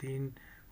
3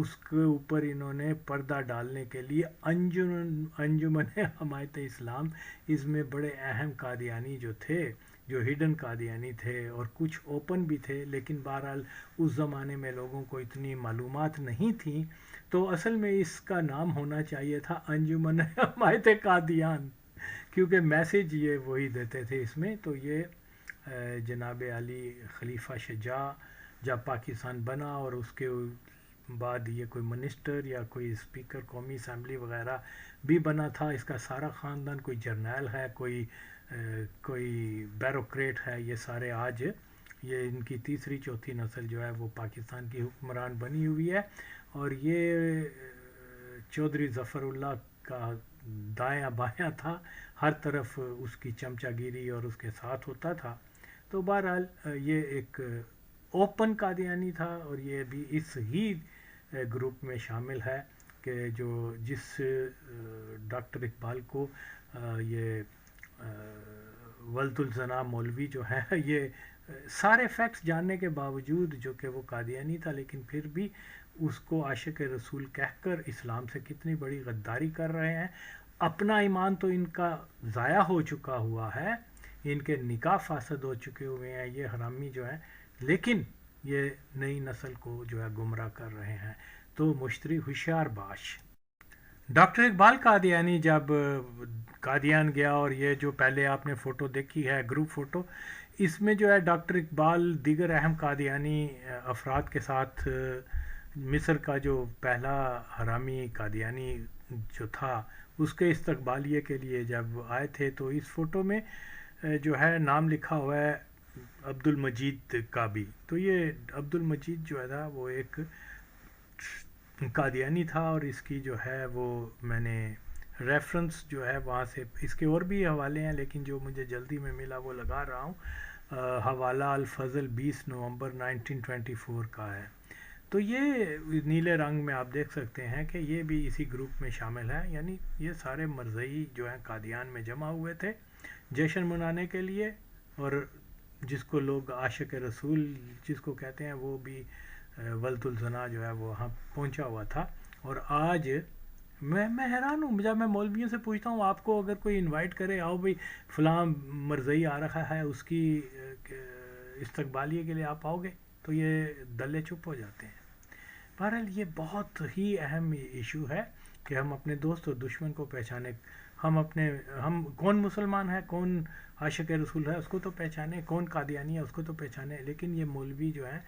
اس کے اوپر انہوں نے پردہ ڈالنے کے لیے انجمن حمایت اسلام، اس میں بڑے اہم قادیانی جو تھے، جو ہڈن قادیانی تھے اور کچھ اوپن بھی تھے، لیکن بہرحال اس زمانے میں لوگوں کو اتنی معلومات نہیں تھیں، تو اصل میں اس کا نام ہونا چاہیے تھا انجمن حمایت قادیان، کیونکہ میسیج یہ وہی دیتے تھے اس میں۔ تو یہ جناب علی خلیفہ شجاع جب پاکستان بنا اور اس کے بعد یہ کوئی منسٹر یا کوئی اسپیکر قومی اسمبلی وغیرہ بھی بنا تھا، اس کا سارا خاندان، کوئی جرنیل ہے، کوئی بیوروکریٹ ہے، یہ سارے آج یہ ان کی تیسری چوتھی نسل جو ہے وہ پاکستان کی حکمران بنی ہوئی ہے، اور یہ چودھری ظفر اللہ کا دایاں بایاں تھا، ہر طرف اس کی چمچہ گیری اور اس کے ساتھ ہوتا تھا۔ تو بہرحال یہ ایک اوپن قادیانی تھا، اور یہ بھی اس ہی گروپ میں شامل ہے کہ جس ڈاکٹر اقبال کو یہ ولد الزنا مولوی جو ہے، یہ سارے فیکٹس جاننے کے باوجود جو کہ وہ قادیانی تھا، لیکن پھر بھی اس کو عاشق رسول کہہ کر اسلام سے کتنی بڑی غداری کر رہے ہیں۔ اپنا ایمان تو ان کا ضائع ہو چکا ہوا ہے، ان کے نکاح فاسد ہو چکے ہوئے ہیں یہ حرامی جو ہیں، لیکن یہ نئی نسل کو جو ہے گمراہ کر رہے ہیں۔ تو مشتری ہوشیار باش۔ ڈاکٹر اقبال قادیانی جب قادیان گیا، اور یہ جو پہلے آپ نے فوٹو دیکھی ہے گروپ فوٹو، اس میں جو ہے ڈاکٹر اقبال دیگر اہم قادیانی افراد کے ساتھ مصر کا جو پہلا حرامی قادیانی جو تھا اس کے استقبالیے کے لیے جب آئے تھے، تو اس فوٹو میں جو ہے نام لکھا ہوا ہے عبد المجید کا بھی۔ تو یہ عبد المجید جو ہے نا وہ ایک قادیانی تھا، اور اس کی جو ہے وہ میں نے ریفرنس جو ہے وہاں سے، اس کے اور بھی حوالے ہیں لیکن جو مجھے جلدی میں ملا وہ لگا رہا ہوں۔ حوالہ الفضل 20 نومبر 1924 کا ہے۔ تو یہ نیلے رنگ میں آپ دیکھ سکتے ہیں کہ یہ بھی اسی گروپ میں شامل ہے، یعنی یہ سارے مرزئی جو ہیں قادیان میں جمع ہوئے تھے جشن منانے کے لیے، اور جس کو لوگ عاشق رسول جس کو کہتے ہیں وہ بھی ولد الزنا جو ہے وہ وہاں پہنچا ہوا تھا۔ اور آج میں حیران ہوں جب میں مولویوں سے پوچھتا ہوں آپ کو اگر کوئی انوائٹ کرے، آؤ بھئی فلاں مرزئی آ رہا ہے اس کی استقبالیے کے لیے آپ آؤ گے، تو یہ دلے چپ ہو جاتے ہیں۔ بہرحال یہ بہت ہی اہم ایشو ہے کہ ہم اپنے دوست اور دشمن کو پہچانے، ہم کون مسلمان ہے، کون عاشق رسول ہے اس کو تو پہچانے، کون قادیانی ہے اس کو تو پہچانے، لیکن یہ مولوی جو ہیں،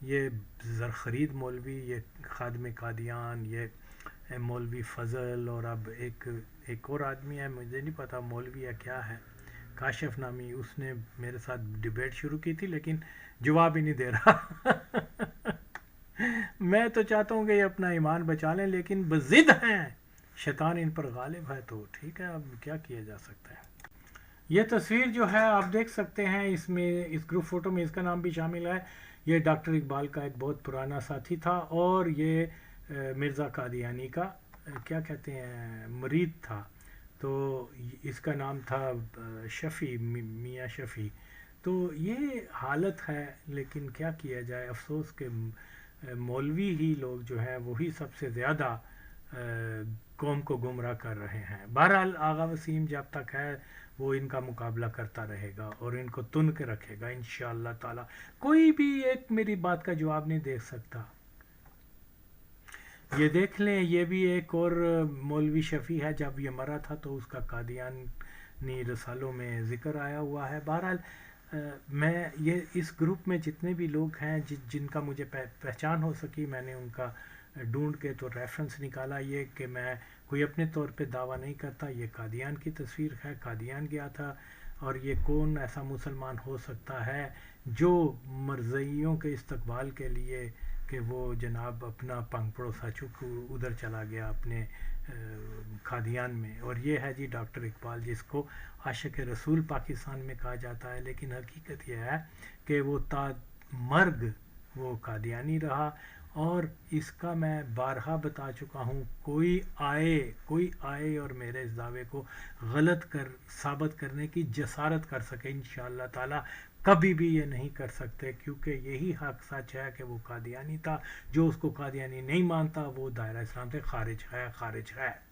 یہ زرخرید مولوی، یہ خادم قادیان، یہ مولوی فضل، اور اب ایک اور آدمی ہے مجھے نہیں پتا مولوی ہے کیا ہے، کاشف نامی، اس نے میرے ساتھ ڈیبیٹ شروع کی تھی لیکن جواب ہی نہیں دے رہا۔ میں تو چاہتا ہوں کہ یہ اپنا ایمان بچا لیں، لیکن بضد ہیں، شیطان ان پر غالب ہے، تو ٹھیک ہے اب کیا کیا جا سکتا ہے۔ یہ تصویر جو ہے آپ دیکھ سکتے ہیں، اس میں اس گروپ فوٹو میں اس کا نام بھی شامل ہے، یہ ڈاکٹر اقبال کا ایک بہت پرانا ساتھی تھا، اور یہ مرزا قادیانی کا کیا کہتے ہیں مرید تھا، تو اس کا نام تھا شفیع، میاں شفیع۔ تو یہ حالت ہے، لیکن کیا کیا جائے، افسوس کہ مولوی ہی لوگ جو ہیں وہی سب سے زیادہ قوم کو گمراہ کر رہے ہیں۔ بہرحال آغا وسیم جب تک ہے وہ ان کا مقابلہ کرتا رہے گا اور ان کو تن کے رکھے گا انشاءاللہ تعالی، کوئی بھی ایک میری بات کا جواب نہیں دے سکتا۔ یہ دیکھ لیں، یہ بھی ایک اور مولوی شفیع ہے، جب یہ مرا تھا تو اس کا قادیانی رسالوں میں ذکر آیا ہوا ہے۔ بہرحال میں یہ اس گروپ میں جتنے بھی لوگ ہیں جن کا مجھے پہچان ہو سکی، میں نے ان کا ڈھونڈ کے تو ریفرنس نکالا، یہ کہ میں کوئی اپنے طور پہ دعویٰ نہیں کرتا، یہ قادیان کی تصویر ہے، قادیان گیا تھا، اور یہ کون ایسا مسلمان ہو سکتا ہے جو مرزئیوں کے استقبال کے لیے کہ وہ جناب اپنا پنگ پڑوسا چک ادھر چلا گیا اپنے قادیان میں۔ اور یہ ہے جی ڈاکٹر اقبال، جس کو عاشق رسول پاکستان میں کہا جاتا ہے، لیکن حقیقت یہ ہے کہ وہ تا مرگ وہ قادیانی رہا، اور اس کا میں بارہا بتا چکا ہوں، کوئی آئے اور میرے اس دعوے کو غلط ثابت کرنے کی جسارت کر سکے، انشاءاللہ تعالی کبھی بھی یہ نہیں کر سکتے، کیونکہ یہی حق سچ ہے کہ وہ قادیانی تھا۔ جو اس کو قادیانی نہیں مانتا وہ دائرہ اسلام سے خارج ہے۔